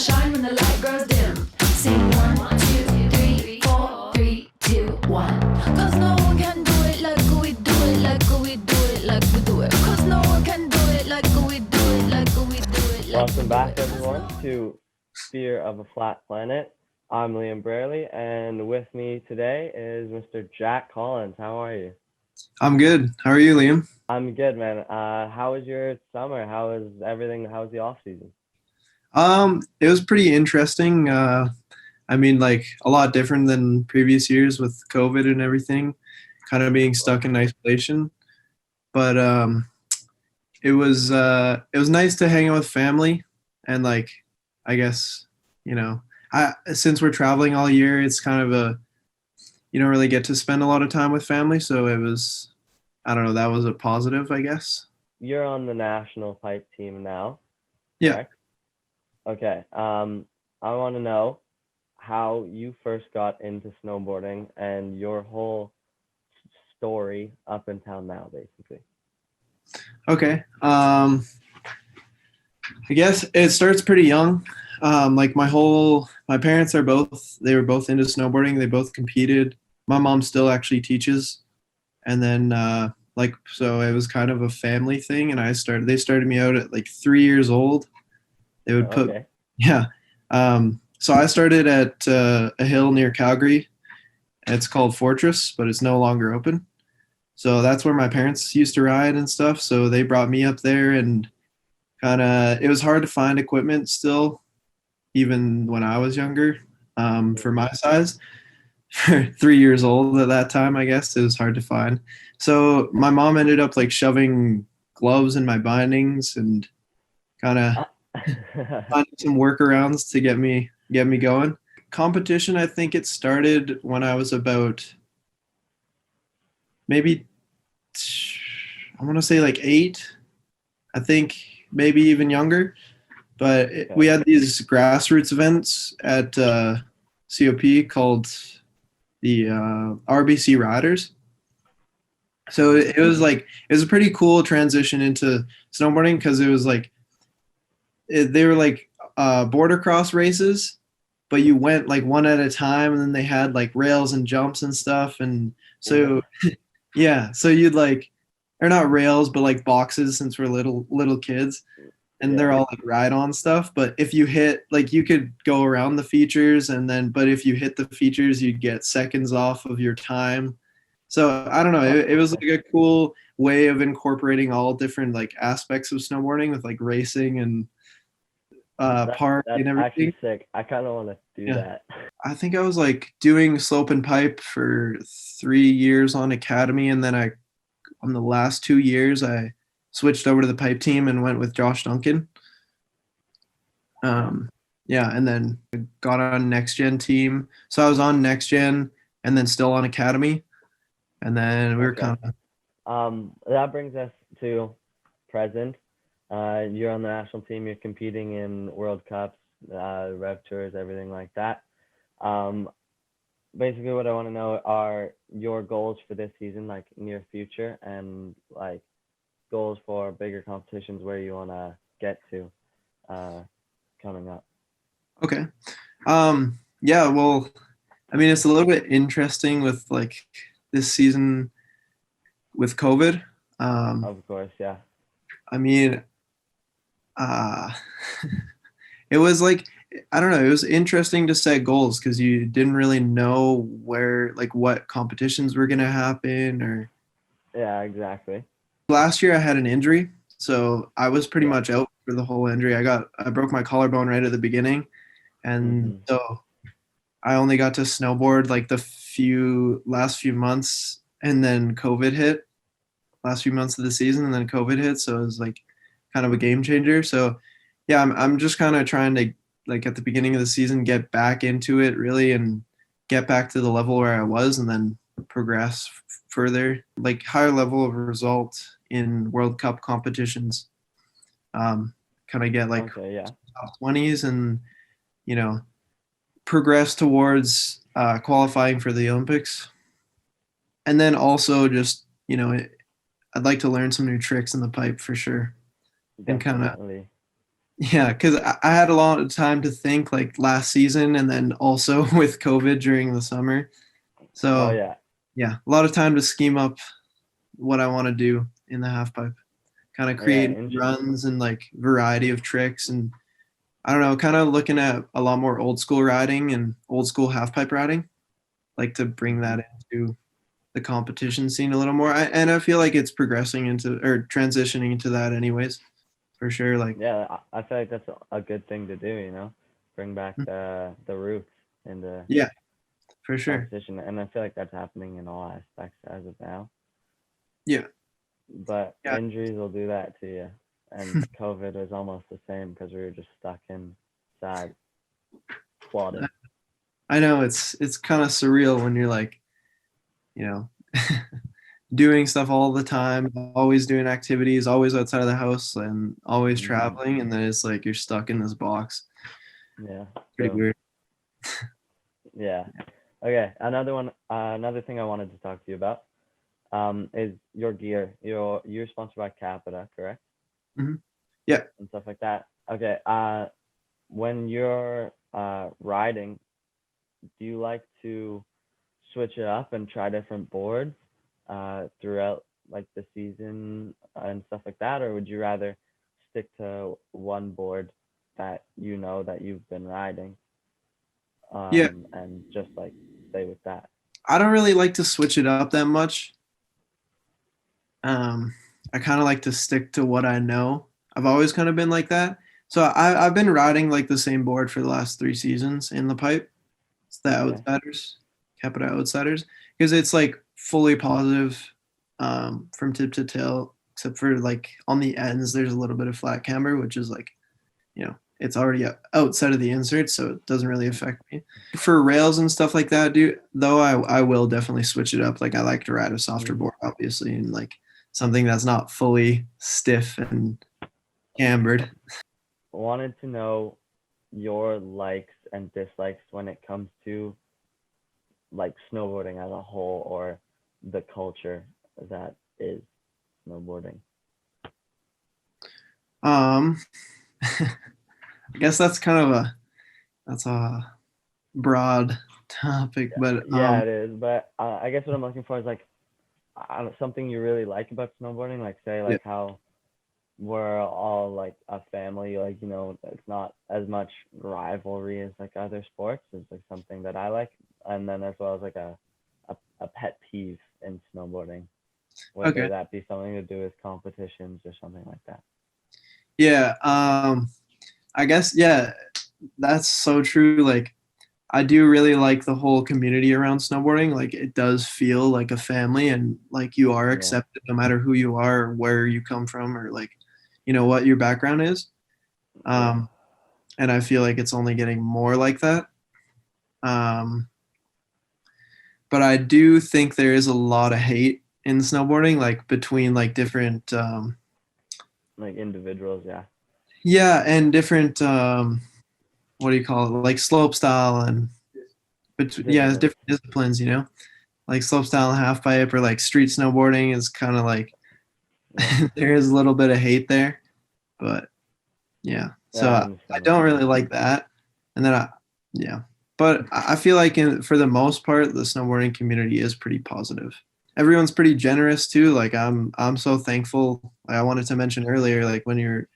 shine when the light grows dim. Sing 1, 2, 3, 4, 3, 2, 1. 'Cause no one can do it like we do it, like we do it, like we do it. 'Cause no one can do it like we do it, like we do it. Welcome back, everyone, to Fear of a Flat Planet. I'm Liam Brearley, and with me today is Mr. Jack Collins. How are you? I'm good. How are you, Liam? I'm good, man. How was your summer? How was everything? How was the off season? It was pretty interesting. Like a lot different than previous years with COVID and everything, kind of being stuck in isolation. But it was nice to hang out with family, and I guess since we're traveling all year, it's kind of you don't really get to spend a lot of time with family, so it was, I don't know, that was a positive, I guess. You're on the national pipe team now. Yeah. Correct? Okay. I want to know how you first got into snowboarding and your whole story up until now, basically. Okay. I guess it starts pretty young. My parents they were both into snowboarding. They both competed. My mom still actually teaches. And then, so it was kind of a family thing. And they started me out at 3 years old. They would put, Okay. yeah. So I started at a hill near Calgary. It's called Fortress, but it's no longer open. So that's where my parents used to ride and stuff. So they brought me up there, and it was hard to find equipment still, even when I was younger, for my size. 3 years old at that time, I guess it was hard to find. So my mom ended up shoving gloves in my bindings and kind of finding some workarounds to get me going. Competition, I think it started when I was about maybe, I want to say 8. I think maybe even younger. But we had these grassroots events at COP called the RBC Riders. So it was a pretty cool transition into snowboarding, because it was they were border cross races, but you went one at a time, and then they had rails and jumps and stuff. And so yeah, so you'd or not rails, but boxes, since we're little kids, and they're all ride on stuff. But if you hit, you could go around the features, but if you hit the features, you'd get seconds off of your time. So I don't know, it was a cool way of incorporating all different aspects of snowboarding with racing and park and everything. That's actually sick. I kind of want to do that. I think I was doing slope and pipe for 3 years on academy, and then on the last 2 years I switched over to the pipe team and went with Josh Duncan. And then got on next gen team. So I was on next gen and then still on academy, and then we were kind of. That brings us to present. You're on the national team. You're competing in World Cups, Rev Tours, everything like that. Basically, what I want to know are your goals for this season, near future, and goals for bigger competitions where you want to get to coming up. Okay. Yeah, well, I mean, it's a little bit interesting with this season with COVID. Of course, yeah. I mean, it was I don't know, it was interesting to set goals, because you didn't really know where, what competitions were going to happen, or. Yeah, exactly. Last year I had an injury, so I was pretty much out for the whole injury. I broke my collarbone right at the beginning, and so I only got to snowboard the last few months, and then COVID hit. Last few months of the season, and then COVID hit, so it was kind of a game changer. So yeah, I'm just kind of trying to at the beginning of the season get back into it really, and get back to the level where I was, and then progress further, higher level of result in World Cup competitions. Kind of get top 20s, and progress towards qualifying for the Olympics. And then also just I'd like to learn some new tricks in the pipe for sure. Definitely. And Yeah, because I had a lot of time to think like last season and then also with COVID during the summer. Oh So yeah, yeah, a lot of time to scheme up what I want to do in the half pipe. Kind of yeah, create runs and like variety of tricks and I don't know, kind of looking at a lot more old school riding and old school half pipe riding. Like to bring that into the competition scene a little more. And I feel like it's progressing into or transitioning into that anyways, for sure. Like yeah. I feel like that's a good thing to do. Bring back the roots in the yeah, for sure. competition, and I feel like that's happening in all aspects as of now. Yeah. But Yeah. injuries will do that to you, and COVID was almost the same because we were just stuck inside squatting. I know it's kind of surreal when you're like, you know, doing stuff all the time, always doing activities, always outside of the house and always Hmm. traveling and then it's like you're stuck in this box. Yeah. Pretty So weird. yeah. Okay. Another thing I wanted to talk to you about is your gear. You're sponsored by Capita, correct? Hmm. Yeah. And stuff like that. Okay. When you're riding, do you like to switch it up and try different boards throughout like the season and stuff like that, or would you rather stick to one board that you know that you've been riding Yeah. and just like stay with that? I don't really like to switch it up that much. Um, I kind of like to stick to what I know. I've always kind of been like that. So I've been riding like the same board for the last 3 seasons in the pipe. It's the Okay. Outsiders, Capita Outsiders, because it's like fully positive from tip to tail, except for like on the ends, there's a little bit of flat camber, which is like, it's already outside of the insert, so it doesn't really affect me. For rails and stuff like that, dude, though, I will definitely switch it up. Like I like to ride a softer Mm-hmm. board, obviously, and like something that's not fully stiff and cambered. Wanted to know your likes and dislikes when it comes to like snowboarding as a whole or the culture that is snowboarding. Um, I guess that's a broad topic, but Yeah, it is. But I guess what I'm looking for is like something you really like about snowboarding. Like say yeah, like how we're all like a family. Like it's not as much rivalry as like other sports. It's like something that I like, and then as well as like a pet peeve in snowboarding, whether okay, that be something to do with competitions or something like that. yeah. I guess yeah, that's so true. Like I do really like the whole community around snowboarding. Like it does feel like a family and like you are Yeah. accepted no matter who you are or where you come from or like, what your background is. Yeah. Um, and I feel like it's only getting more like that. Um, but I do think there is a lot of hate in snowboarding, like between like different, Like individuals, yeah. yeah, and different, what do you call it? Like slope style and, yeah, Discipline. different disciplines, like slopestyle and half pipe or like street snowboarding is kind of like Yeah. there is a little bit of hate there, but yeah. Yeah, So I I understand what don't you really mean. like that, and then yeah, but I feel like for the most part, the snowboarding community is pretty positive. Everyone's pretty generous too. Like I'm so thankful. Like I wanted to mention earlier, like when you're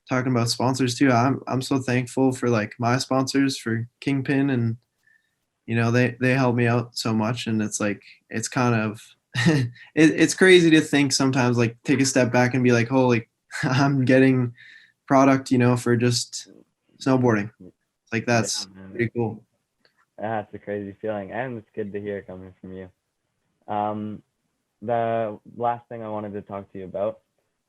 talking about sponsors too, I'm so thankful for like my sponsors for Kingpin and they help me out so much and it's like it's kind of it's crazy to think sometimes like take a step back and be like holy I'm getting product for just snowboarding like Yeah, that's man. pretty cool. That's a crazy feeling, and it's good to hear coming from you. Um, the last thing I wanted to talk to you about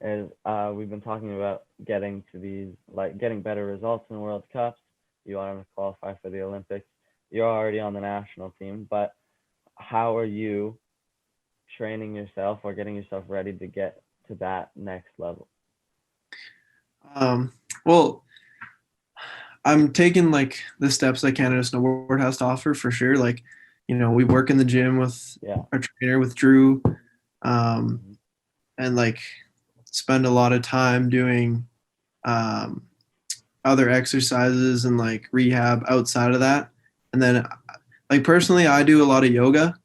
is we've been talking about getting to these, like getting better results in World Cups. You want to qualify for the Olympics. You're already on the national team, but how are you training yourself or getting yourself ready to get to that next level? Well, I'm taking like the steps that Canada Snowboard has to offer for sure. Like we work in the gym with Yeah. our trainer with Drew, um, Mhm. and like spend a lot of time doing um, other exercises and like rehab outside of that. And then like personally, I do a lot of yoga,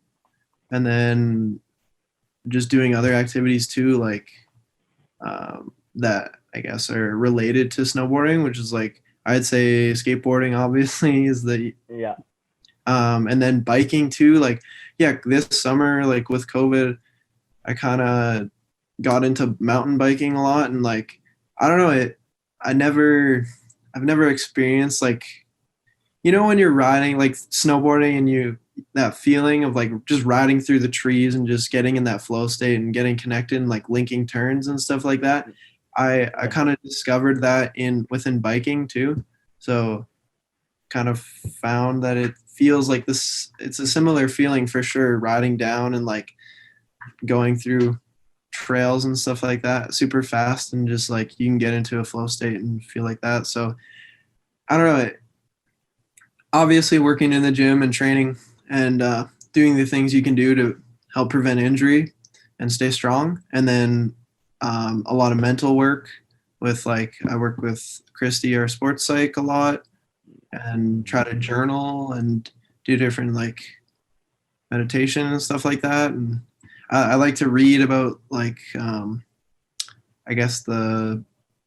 and then just doing other activities too, like that I guess are related to snowboarding, which is like I'd say skateboarding obviously is the Yeah. and then biking too. Like yeah, this summer like with COVID, I kind of got into mountain biking a lot, and like I don't know it. I never I've never experienced like when you're riding like snowboarding and you that feeling of like just riding through the trees and just getting in that flow state and getting connected and like linking turns and stuff like that. I kind of discovered that in within biking too. So kind of found that it feels like this it's a similar feeling for sure riding down and like going through trails and stuff like that super fast, and just like you can get into a flow state and feel like that. So I don't know, obviously working in the gym and training and doing the things you can do to help prevent injury and stay strong, and then a lot of mental work with like I work with Christy, our sports psych, a lot, and try to journal and do different like meditation and stuff like that. And I like to read about like I guess the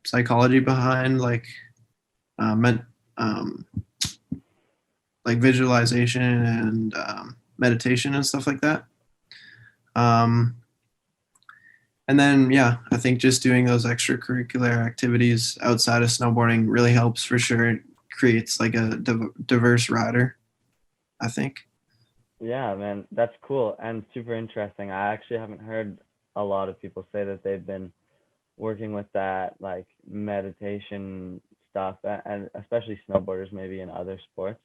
psychology behind like men, um, like visualization and meditation and stuff like that. Um, and then, yeah, I think just doing those extracurricular activities outside of snowboarding really helps for sure. It creates like a diverse rider, I think. Yeah, man, that's cool and super interesting. I actually haven't heard a lot of people say that they've been working with that like meditation stuff, and especially snowboarders maybe in other sports.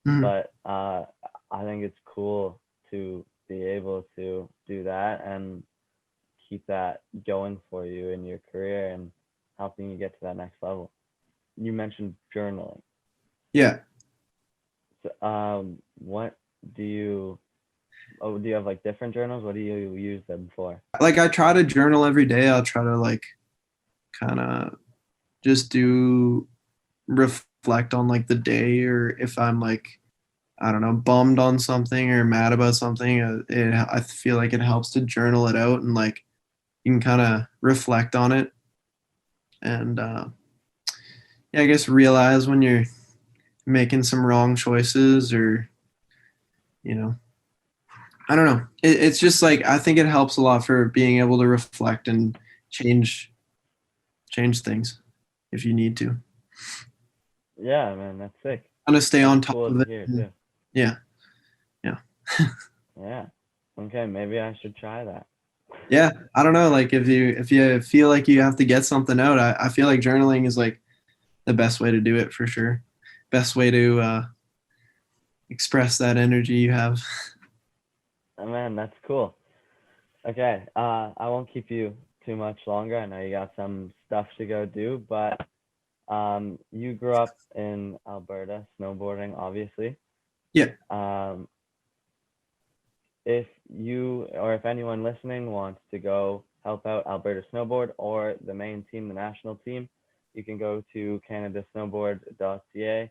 Mhm. But I think it's cool to be able to do that and keep that going for you in your career and helping you get to that next level. You mentioned journaling. Yeah. So, what do you do you have like different journals? What do you use them for? Like I try to journal every day. I'll try to like kind of just do reflect on like the day, or if I'm like I don't know, bummed on something or mad about something, I feel like it helps to journal it out, and like you can kind of reflect on it, and yeah, I guess realize when you're making some wrong choices, or you know, I don't know. It's just like I think it helps a lot for being able to reflect and change things if you need to. Yeah, man, that's sick. Kind of stay That's on top cool of to it. hear too. Yeah, yeah. Yeah. Okay, maybe I should try that. Yeah, I don't know. Like if you feel like you have to get something out, I feel like journaling is like the best way to do it for sure. Best way to express that energy you have. Oh, man, that's cool. Okay, I won't keep you too much longer. I know you got some stuff to go do, but you grew up in Alberta, snowboarding, obviously. Yeah. Um, if you or if anyone listening wants to go help out Alberta Snowboard or the main team, the national team, you can go to canadasnowboard.ca.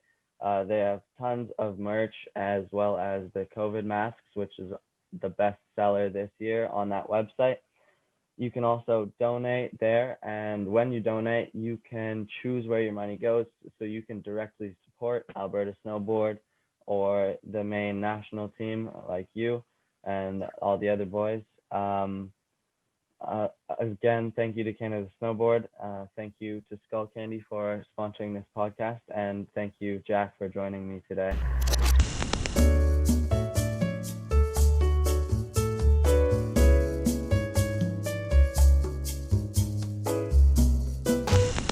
They have tons of merch as well as the COVID masks, which is the best seller this year on that website. You can also donate there, and when you donate, you can choose where your money goes, so you can directly support Alberta Snowboard or the main national team like you and all the other boys. Again, thank you to Canada Snowboard. Thank you to Skull Candy for sponsoring this podcast, and thank you, Jack, for joining me today.